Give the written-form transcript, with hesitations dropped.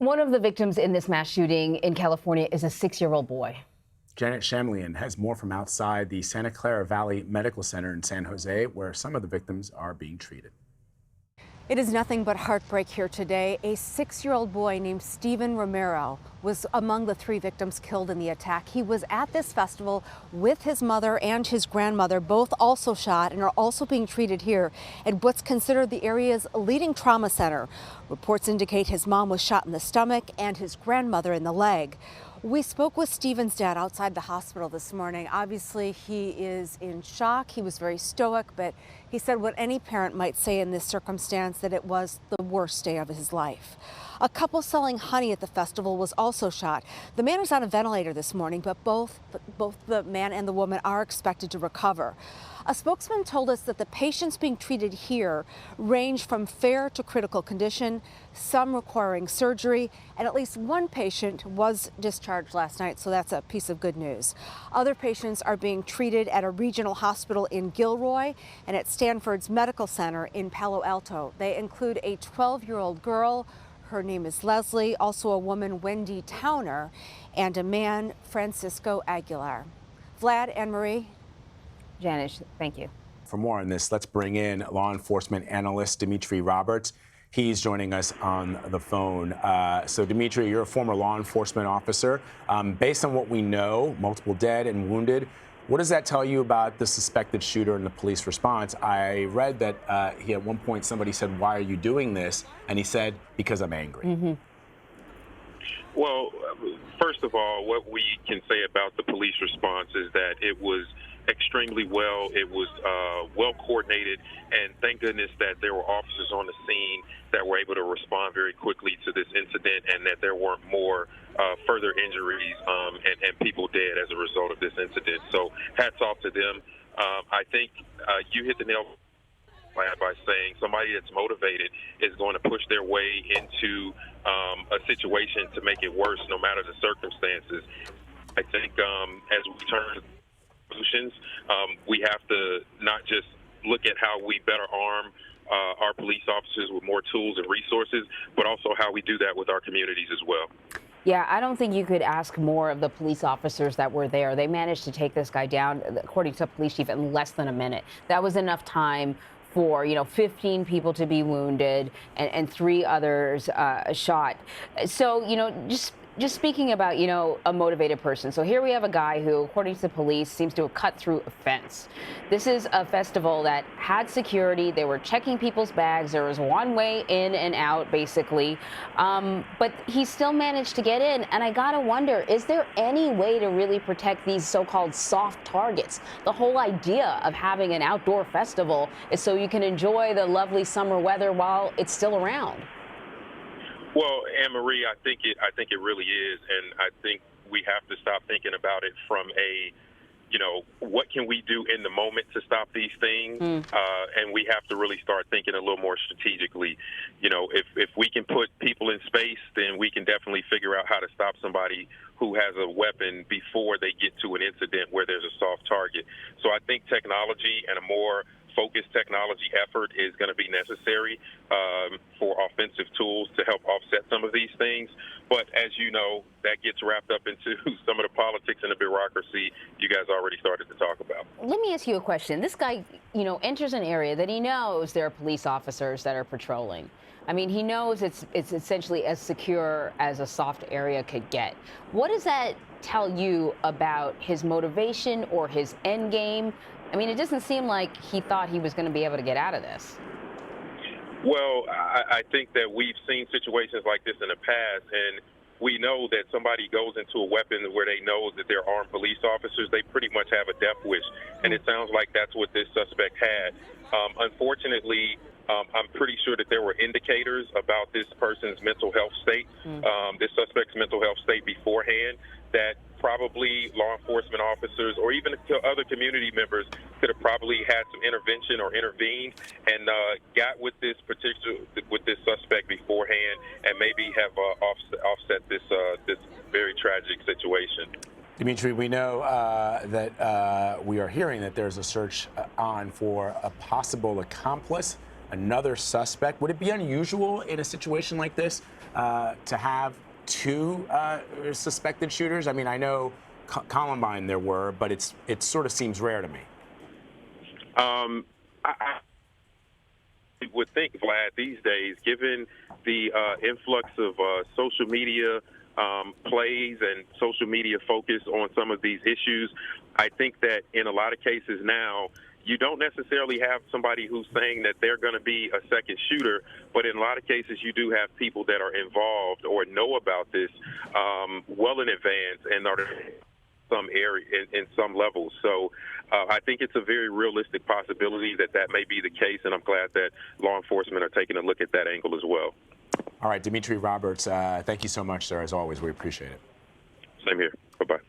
One of the victims in this mass shooting in California is a 6-year-old boy. Janet Shamlian has more from outside the Santa Clara Valley Medical Center in San Jose, where some of the victims are being treated. It is nothing but heartbreak here today. A 6-year-old boy named Steven Romero was among the 3 victims killed in the attack. He was at this festival with his mother and his grandmother, both also shot and are also being treated here at what's considered the area's leading trauma center. Reports indicate his mom was shot in the stomach and his grandmother in the leg. We spoke with Steven's dad outside the hospital this morning. Obviously, he is in shock. He was very stoic, but he said what any parent might say in this circumstance, that it was the worst day of his life. A couple selling honey at the festival was also shot. The man is on a ventilator this morning, but both the man and the woman are expected to recover. A spokesman told us that the patients being treated here range from fair to critical condition, some requiring surgery, and at least one patient was discharged last night, so that's a piece of good news. Other patients are being treated at a regional hospital in Gilroy and at Stanford's Medical Center in Palo Alto. They include a 12-year-old girl. Her name is Leslie, also a woman, Wendy Towner, and a man, Francisco Aguilar. Vlad and Marie. Janice, thank you. For more on this, let's bring in law enforcement analyst Dimitri Roberts. He's joining us on the phone. So, Dimitri, you're a former law enforcement officer. Based on what we know, multiple dead and wounded, what does that tell you about the suspected shooter and the police response? I read that at one point somebody said, "Why are you doing this?" And he said, "Because I'm angry." Mm-hmm. Well, first of all, what we can say about the police response is that it was extremely well. It was well coordinated, and thank goodness that there were officers on the scene that were able to respond very quickly to this incident, and that there weren't more further injuries and people dead as a result of this incident. So hats off to them. I think you hit the nail by saying somebody that's motivated is going to push their way into a situation to make it worse, no matter the circumstances. I think as we turn to solutions, we have to not just look at how we better arm our police officers with more tools and resources, but also how we do that with our communities as well. Yeah, I don't think you could ask more of the police officers that were there. They managed to take this guy down, according to police chief, in less than a minute. That was enough time for 15 people to be wounded and 3 others shot. So just speaking about, a motivated person. So here we have a guy who, according to the police, seems to have cut through a fence. This is a festival that had security. They were checking people's bags. There was one way in and out, basically. But he still managed to get in. And I got to wonder, is there any way to really protect these so-called soft targets? The whole idea of having an outdoor festival is so you can enjoy the lovely summer weather while it's still around. Well, Anne-Marie, I think it really is, and I think we have to stop thinking about it from what can we do in the moment to stop these things, and we have to really start thinking a little more strategically. If we can put people in space, then we can definitely figure out how to stop somebody who has a weapon before they get to an incident where there's a soft target. So I think technology and a more focused technology effort is going to be necessary for offensive tools to help offset some of these things. But as you know, that gets wrapped up into some of the politics and the bureaucracy you guys already started to talk about. Let me ask you a question. This guy, enters an area that he knows there are police officers that are patrolling. I mean, he knows it's essentially as secure as a soft area could get. What does that tell you about his motivation or his end game? I mean, it doesn't seem like he thought he was going to be able to get out of this. Well, I think that we've seen situations like this in the past, and we know that somebody goes into a weapon where they know that they're armed police officers, they pretty much have a death wish, and it sounds like that's what this suspect had. Unfortunately, I'm pretty sure that there were indicators about this person's mental health state, this suspect's mental health state beforehand, that probably law enforcement officers or even other community members could have probably had some intervention or intervened and got with this suspect beforehand and maybe have offset this very tragic situation. Dimitri, we know that we are hearing that there's a search on for a possible accomplice. another suspect. Would it be unusual in a situation like this to have two suspected shooters? I mean, I know Columbine there were, but it sort of seems rare to me. I would think, Vlad, these days, given the influx of social media plays and social media focus on some of these issues, I think that in a lot of cases now, you don't necessarily have somebody who's saying that they're going to be a second shooter, but in a lot of cases you do have people that are involved or know about this well in advance and are some area in some levels. So I think it's a very realistic possibility that that may be the case, and I'm glad that law enforcement are taking a look at that angle as well. All right, Dimitri Roberts, thank you so much, sir. As always, we appreciate it. Same here. Bye-bye.